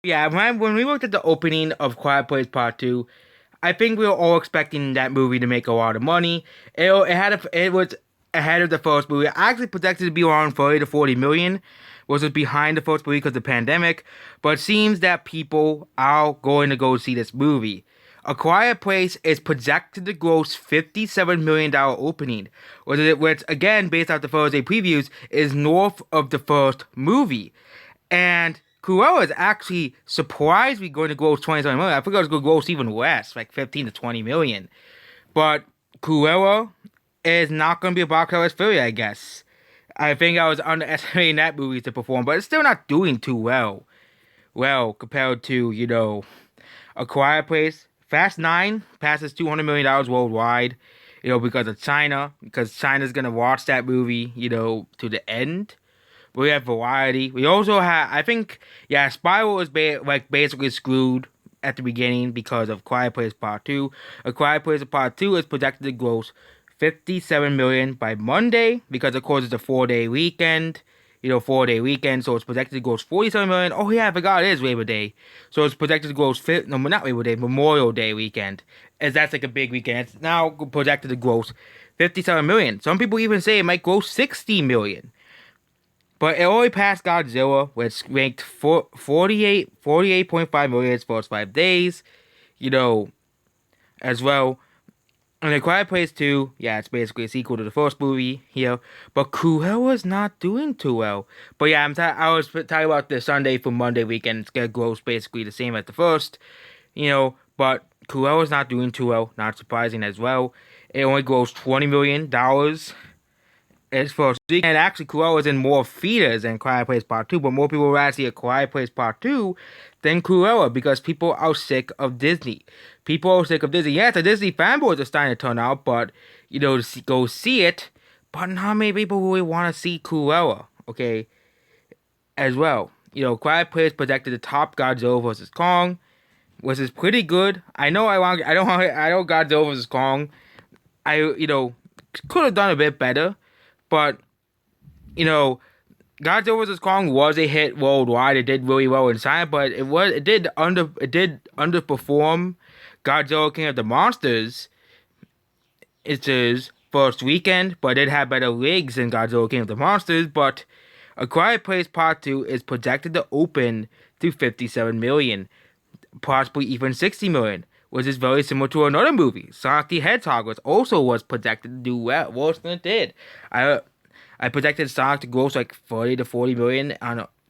Yeah, when we looked at the opening of Quiet Place Part Two, I think we were all expecting that movie to make a lot of money. It was ahead of the first movie. Actually projected to be around 30 to 40 million, which was behind the first movie because of the pandemic. But it seems that people are going to go see this movie. A Quiet Place is projected to gross $57 million opening, which again, based off the Thursday previews, is north of the first movie. And Cruella is actually surprisingly going to gross 27 million. I think it was going to gross even less, like 15 to 20 million. But Cruella is not going to be a box office failure, I guess. I think I was underestimating that movie to perform, but it's still not doing too well. Well, compared to, A Quiet Place. Fast 9 passes $200 million worldwide, because of China, because China's going to watch that movie, to the end. We have Variety. We also have, I think, yeah, Spiral is basically screwed at the beginning because of Quiet Place Part 2. A Quiet Place Part 2 is projected to gross 57 million by Monday because, of course, it's a 4-day weekend. 4-day weekend, so it's projected to gross 47 million. Oh, yeah, I forgot it is Labor Day. So it's projected to gross, no, not Labor Day, Memorial Day weekend. As that's like a big weekend. It's now projected to gross 57 million. Some people even say it might gross 60 million. But it only passed Godzilla, which ranked 48.5 million its first 5 days, as well. And A Quiet Place 2, yeah, it's basically a sequel to the first movie here. But Cruella's not doing too well. But yeah, I was talking about the Sunday for Monday weekend. It's gonna gross basically the same as the first, but Cruella's not doing too well. Not surprising as well. It only grossed $20 million as for and actually Cruella is in more theaters than Quiet Place Part 2, but more people would rather see A Quiet Place Part 2 than Cruella because people are sick of Disney. People are sick of Disney. Yeah, the Disney fanboys are starting to turn out, but, go see it, but not many people really want to see Cruella, okay, as well. Quiet Place projected the top Godzilla vs. Kong, which is pretty good. I know I know Godzilla vs. Kong, could have done a bit better, but Godzilla vs Kong was a hit worldwide. It did really well in China, but it did underperform Godzilla King of the Monsters. Its first weekend, but it had better legs than Godzilla King of the Monsters. But A Quiet Place Part 2 is projected to open to 57 million, possibly even 60 million, which is very similar to another movie. Sonic the Hedgehog was projected to do well, worse than it did. I projected Sonic to gross like 30 to 40 million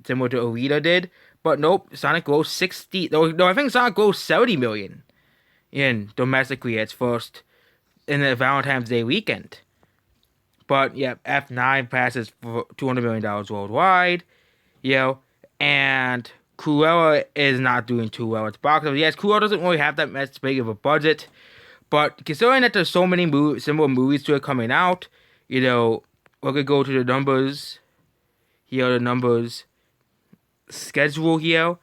similar to Alita did, but nope, Sonic grossed 60. No, I think Sonic grossed 70 million in domestically its first in the Valentine's Day weekend. But yeah, F9 passes for $200 million worldwide, and Cruella is not doing too well at the box office. Yes, Cruella doesn't really have that much big of a budget, but considering that there's so many similar movies to it coming out, we're gonna go to the numbers here. The numbers schedule here.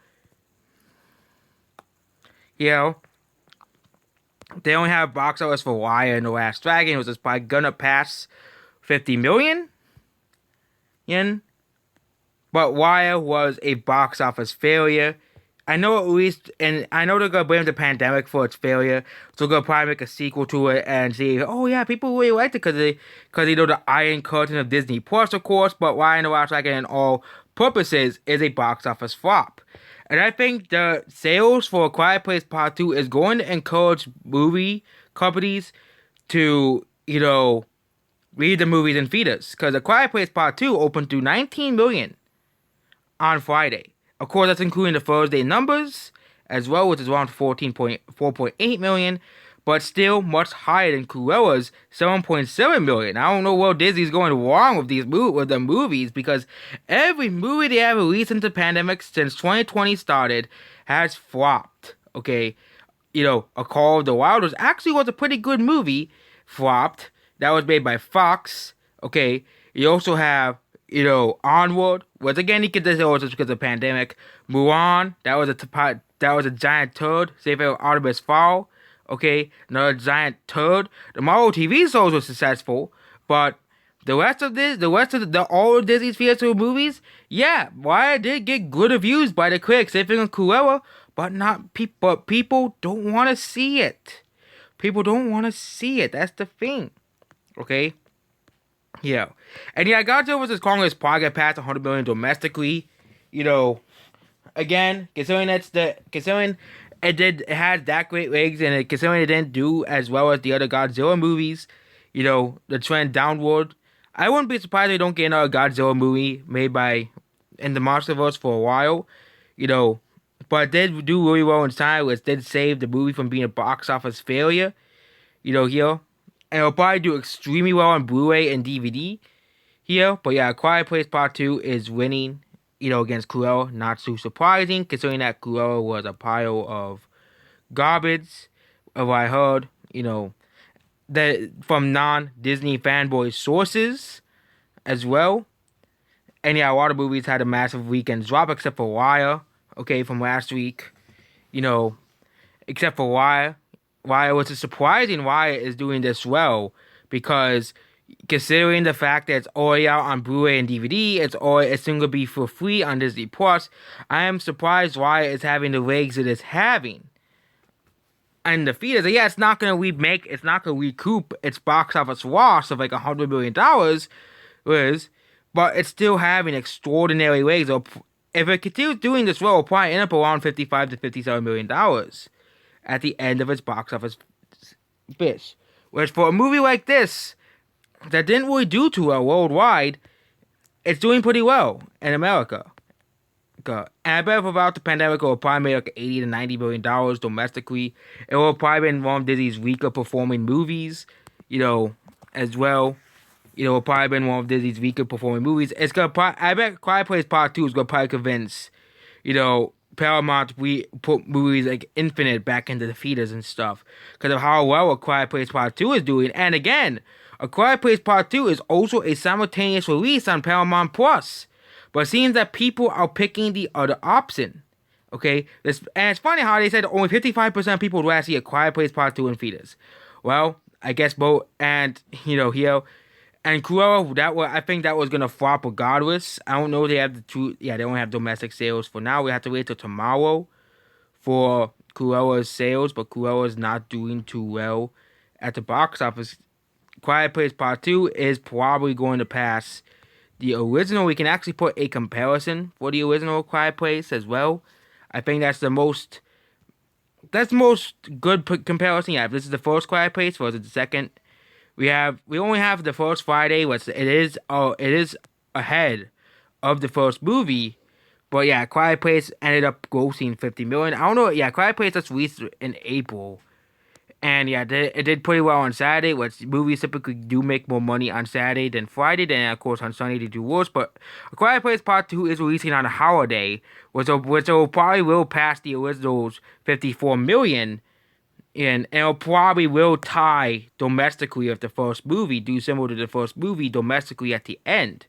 They only have box office for Wire and The Last Dragon, which is probably gonna pass 50 million yen. But Wire was a box office failure. I know at least, and I know they're gonna blame the pandemic for its failure, so they're gonna probably make a sequel to it and see, oh yeah, people really liked it because the Iron Curtain of Disney Plus, of course, but Why and the Last Dragon in all purposes is a box office flop. And I think the sales for A Quiet Place Part 2 is going to encourage movie companies to, read the movies in theaters. Because A Quiet Place Part 2 opened to 19 million on Friday. Of course, that's including the Thursday numbers as well, which is around 4.8 million, but still much higher than Cruella's 7.7 million. I don't know what Disney's going wrong with the movies, because every movie they have released into the pandemic since 2020 started has flopped. Okay, A Call of the Wild was a pretty good movie, flopped. That was made by Fox. Okay, you also have Onward, which again you could say was just because of the pandemic. Mulan, that was a giant turd. Save for Artemis Fowl, okay, another giant turd. The Marvel TV shows were successful, but the rest of the all of Disney's theatrical movies, yeah, why did get good reviews by the critics, even on Cruella, but not people. But people don't want to see it. People don't want to see it. That's the thing. Okay. Yeah, and yeah, Godzilla vs Kong is probably gonna pass 100 million domestically. You know, again, considering it had that great legs, and considering it didn't do as well as the other Godzilla movies, the trend downward. I wouldn't be surprised if we don't get another Godzilla movie made by in the MonsterVerse for a while, you know, but it did do really well in China, which did save the movie from being a box office failure, here, and it'll probably do extremely well on Blu-ray and DVD here. But yeah, Quiet Place Part 2 is winning, against Cruella. Not too surprising, considering that Cruella was a pile of garbage, of what I heard, that from non-Disney fanboy sources as well. And yeah, a lot of movies had a massive weekend drop, except for Wire, okay, from last week, except for Wire. Wire was surprising Wire is doing this well, because considering the fact that it's already out on Blu-ray and DVD, it's soon gonna be for free on Disney Plus. I am surprised Wire is having the legs it is having. And the feed is, yeah, it's not gonna recoup its box office loss of like $100 million, but it's still having extraordinary legs. If it continues doing this well, it'll probably end up around $55 to $57 million at the end of its box office bits. Whereas for a movie like this, that didn't really do too well worldwide, it's doing pretty well in America. And I bet without the pandemic, it will probably make like $80 to $90 million domestically. It will probably been one of Disney's weaker performing movies, as well. It will probably been one of Disney's weaker performing movies. I bet Quiet Place Part 2 is gonna probably convince, Paramount put movies like Infinite back into the theaters and stuff, because of how well A Quiet Place Part 2 is doing. And again, A Quiet Place Part 2 is also a simultaneous release on Paramount Plus. But it seems that people are picking the other option. Okay? And it's funny how they said only 55% of people would rather see A Quiet Place Part 2 in theaters. Well, I guess both, and, here. And Cruella, I think that was going to flop regardless. I don't know if they have they don't have domestic sales for now. We have to wait till tomorrow for Cruella's sales, but Cruella's not doing too well at the box office. Quiet Place Part 2 is probably going to pass the original. We can actually put a comparison for the original Quiet Place as well. I think that's the most good comparison. Yeah, if this is the first Quiet Place versus the second. We only have the first Friday, which it is ahead of the first movie. But yeah, Quiet Place ended up grossing $50 million. I don't know. Yeah, Quiet Place was released in April. And yeah, it did pretty well on Saturday, which movies typically do make more money on Saturday than Friday. Then, of course, on Sunday they do worse. But A Quiet Place Part 2 is releasing on a holiday, which probably will pass the original's $54 million. And it probably will tie domestically of the first movie, do similar to the first movie domestically at the end.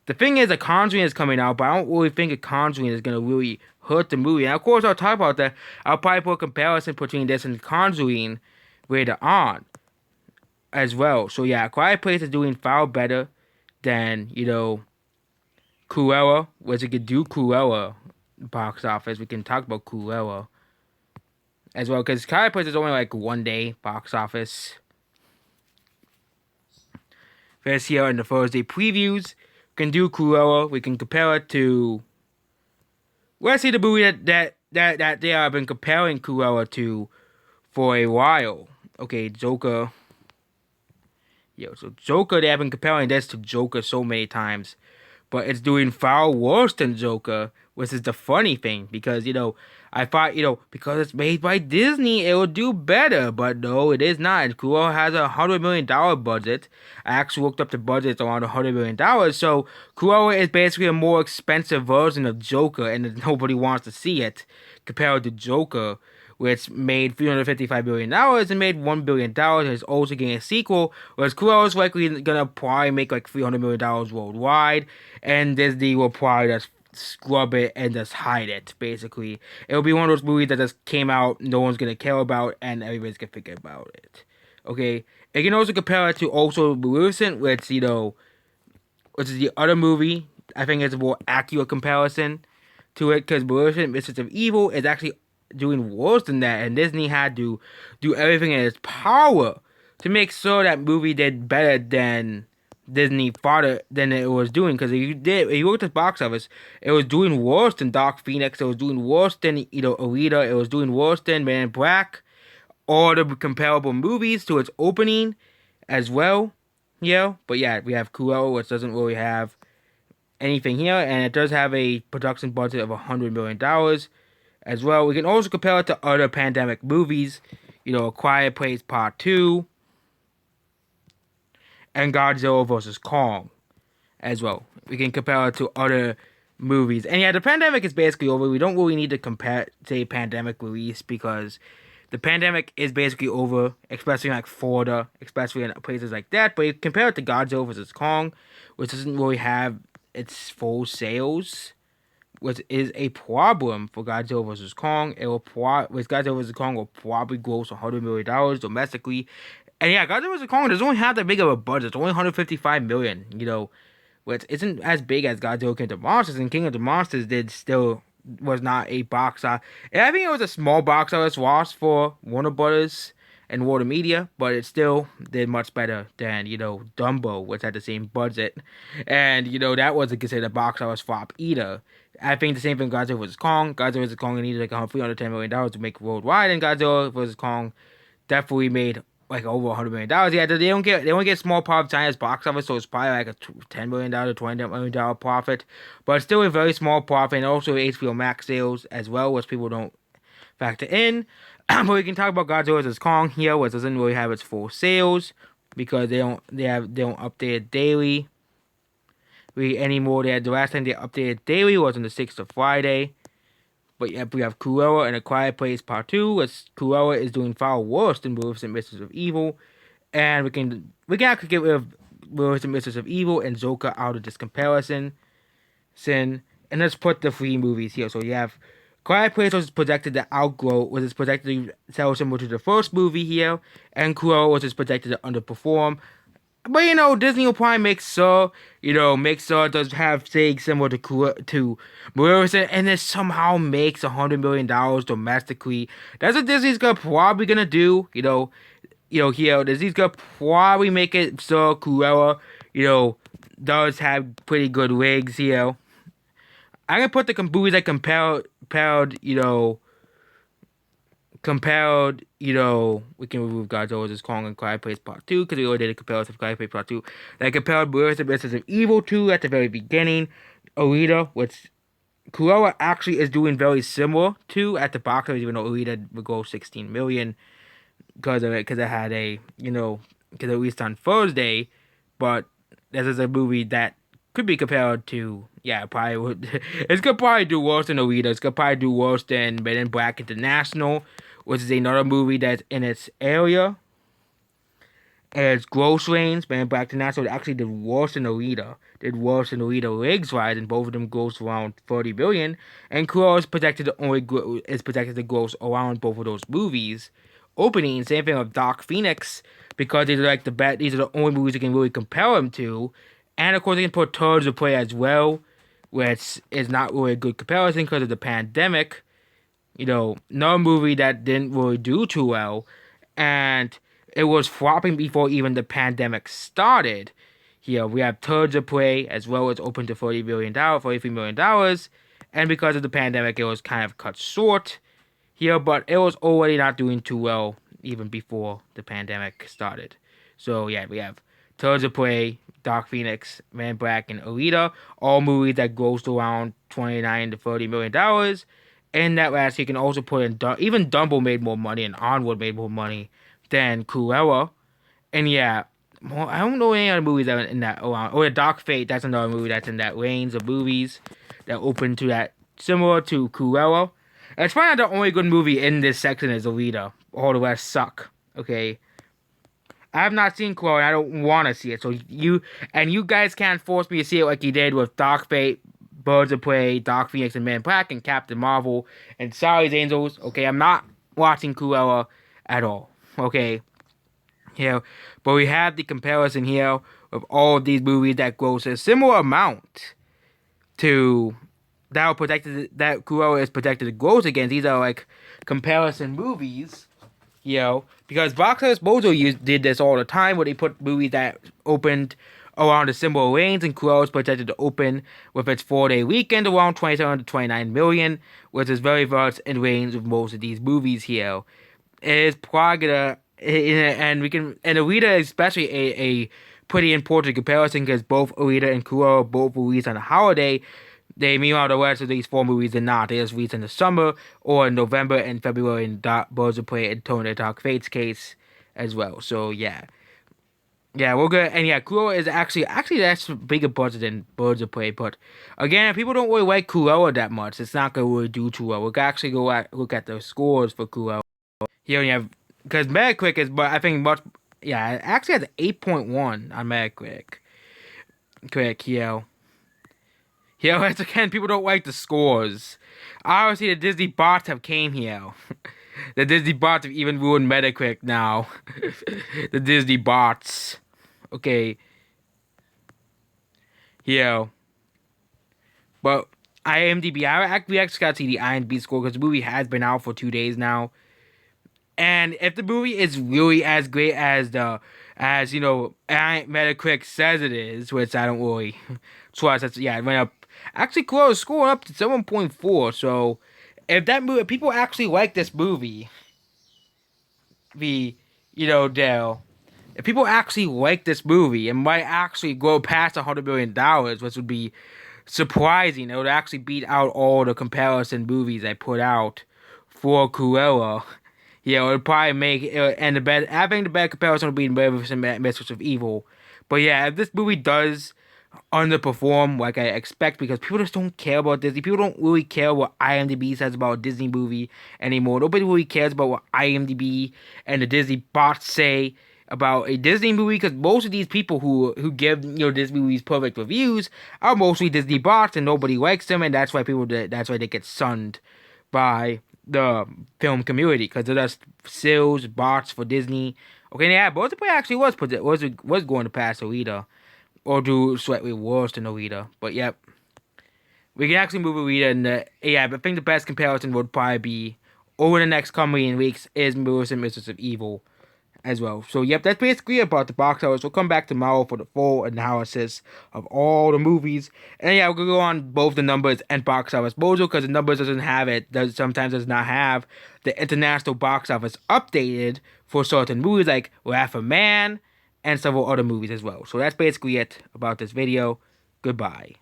The thing is, The Conjuring is coming out, but I don't really think The Conjuring is going to really hurt the movie. And of course, I'll talk about that. I'll probably put a comparison between this and The Conjuring later on as well. So yeah, Quiet Place is doing far better than, Cruella, which it could do Cruella box office. We can talk about Cruella as well, because Quiet Place is only like 1 day box office. First here in the Thursday previews, we can do Cruella. We can compare it to. Let's see the movie that they have been comparing Cruella to for a while. Okay, Joker. So Joker, they have been comparing this to Joker so many times, but it's doing far worse than Joker, which is the funny thing, because, I thought, because it's made by Disney, it would do better, but no, it is not. Cruella has a $100 million budget. I actually looked up the budget, it's around $100 million, so Cruella is basically a more expensive version of Joker, and nobody wants to see it, compared to Joker, which made $355 million and made $1 billion, and is also getting a sequel, whereas Cruella is likely gonna probably make like $300 million worldwide, and Disney will probably just scrub it and just hide it, basically. It'll be one of those movies that just came out, no one's gonna care about, and everybody's gonna forget about it. Okay? You can also compare it to also Maleficent, which, which is the other movie. I think it's a more accurate comparison to it because Maleficent, Mistress of Evil is actually doing worse than that, and Disney had to do everything in its power to make sure that movie did better than Disney thought than it was doing. Because if you look at the box office, it was doing worse than Dark Phoenix. It was doing worse than Alita. It was doing worse than Man in Black. All the comparable movies to its opening as well. Yeah, but yeah, we have Cruella, which doesn't really have anything here, and it does have a production budget of $100 million as well. We can also compare it to other pandemic movies, A Quiet Place Part 2 and Godzilla vs. Kong as well. We can compare it to other movies. And yeah, the pandemic is basically over. We don't really need to compare, say, pandemic release because the pandemic is basically over, especially in like Florida, especially in places like that. But you compare it to Godzilla vs. Kong, which doesn't really have its full sales, which is a problem for Godzilla vs. Kong. With Godzilla vs. Kong will probably gross $100 million domestically. And yeah, Godzilla vs. Kong doesn't have that big of a budget. It's only $155 million, which isn't as big as Godzilla King of the Monsters. And King of the Monsters was not a box office. And I think it was a small box office loss for Warner Brothers and Warner Media, but it still did much better than, Dumbo, which had the same budget. And, that wasn't considered a box office flop either. I think the same thing with Godzilla vs. Kong. Godzilla vs. Kong needed like $310 million to make worldwide, and Godzilla vs. Kong definitely made like over $100 million. Yeah, they don't get small part of China's box office, so it's probably like a $10 million, $20 million profit, but it's still a very small profit, and also HBO Max sales as well, which people don't factor in. But we can talk about Godzilla vs. Kong here, which doesn't really have its full sales because they don't update it daily. Anymore. The last time they updated daily was on the 6th of Friday. But yeah, we have Cruella and A Quiet Place Part 2, which Cruella is doing far worse than Maleficent Mistress of Evil. And we can actually get rid of Maleficent Mistress of Evil and Zoka out of this comparison. And let's put the three movies here. So you have Quiet Place was projected to outgrow, was projected to sell similar to the first movie here, and Cruella was projected to underperform. But Disney will probably make sure it does have things similar to Maleficent, and it somehow makes $100 million domestically. That's what Disney's probably gonna do. Here Disney's gonna probably make it so Cruella, does have pretty good wigs here. I'm gonna put the movies that compared, we can remove Godzilla vs. Kong and Quiet Place Part 2 because we already did a comparison of Quiet Place Part 2. They compared Maleficent Mistress of Evil 2 at the very beginning. Alita, which Cruella actually is doing very similar to at the box office, even though Alita would go $16 million because of it, because it had because it released on Thursday. But this is a movie that could be compared to, probably would. It's gonna probably do worse than Alita. It's gonna probably do worse than Men in Black International, which is another movie that's in its area. And its gross range, Men in Black International actually did worse than Alita. Did worse than Alita legs-wise, and both of them grossed around $30 billion. And Cruella is projected to gross around both of those movies. Opening, same thing with Dark Phoenix, because these are these are the only movies you can really compare them to. And of course, they can put Birds of Prey as well, which is not really a good comparison because of the pandemic. No movie that didn't really do too well, and it was flopping before even the pandemic started. Here we have Birds of Prey as well as open to $43 million, and because of the pandemic, it was kind of cut short here, but it was already not doing too well even before the pandemic started. So yeah, we have Birds of Prey, Dark Phoenix, Man in Black, and Alita, all movies that grossed around $29 to $30 million. And that last year, you can also put in even Dumbo made more money, and Onward made more money than Cruella. And yeah, I don't know any other movies that are in that around. Or Dark Fate, that's another movie that's in that range of movies that open to that, similar to Cruella. And it's probably not the only good movie in this section is Alita. All the rest suck. Okay. I have not seen Cruella, and I don't want to see it. So you guys can't force me to see it like you did with Dark Fate, Birds of Prey, Dark Phoenix, and Man in Black, and Captain Marvel, and Charlie's Angels. Okay, I'm not watching Cruella at all. Okay, here, but we have the comparison here of all of these movies that gross a similar amount to that Cruella is protected to gross against. These are like comparison movies, because box office mojo did this all the time, where they put movies that opened around a similar range, and Cruella is projected to open with its 4-day weekend around 27 to 29 million, which is very much in range of most of these movies here. It is probably gonna, and Alita is especially a pretty important comparison because both Alita and Cruella both released on a holiday. Meanwhile, the rest of these four movies did not. They just released in the summer or in November and February in Birds of Prey and Tony Dark Fate's case as well. So yeah. Yeah, we're good. And yeah, Cruella is actually that's bigger budget than Birds of Prey. But again, if people don't really like Cruella that much, it's not gonna really do too well. We can actually look at the scores for Cruella. Here you have, because Metacritic is, but I think much. Yeah, it actually has 8.1 on Metacritic. Correct, here. Here, once again, people don't like the scores. Obviously, the Disney bots have came here. The Disney bots have even ruined Metacritic now. The Disney bots. Okay. Yeah. But IMDb, we actually got to see the IMDb score because the movie has been out for 2 days now. And if the movie is really as great as Metacritic says it is, which I don't really trust, it went up. Actually, close score up to 7.4. So if people actually like this movie, Dale. If people actually like this movie, it might actually go past $100 million, which would be surprising. It would actually beat out all the comparison movies I put out for Cruella. It would probably make and I think the best comparison would be Mistress of Evil. But yeah, if this movie does underperform like I expect, because people just don't care about Disney. People don't really care what IMDb says about a Disney movie anymore. Nobody really cares about what IMDb and the Disney bots say about a Disney movie, because most of these people who give Disney movies perfect reviews are mostly Disney bots, and nobody likes them, and that's why they get sunned by the film community, because they're just sales bots for Disney. Okay, yeah, Birds of Prey actually was going to pass Alita, or do slightly worse than Alita. But yep, we can actually move Alita, and I think the best comparison would probably be over the next coming weeks is Mistress of Evil as well. So yep, that's basically about the box office. We'll come back tomorrow for the full analysis of all the movies. And yeah, we're gonna go on both the numbers and box office mojo, because the numbers sometimes does not have the international box office updated for certain movies like Wrath of Man and several other movies as well. So that's basically it about this video. Goodbye.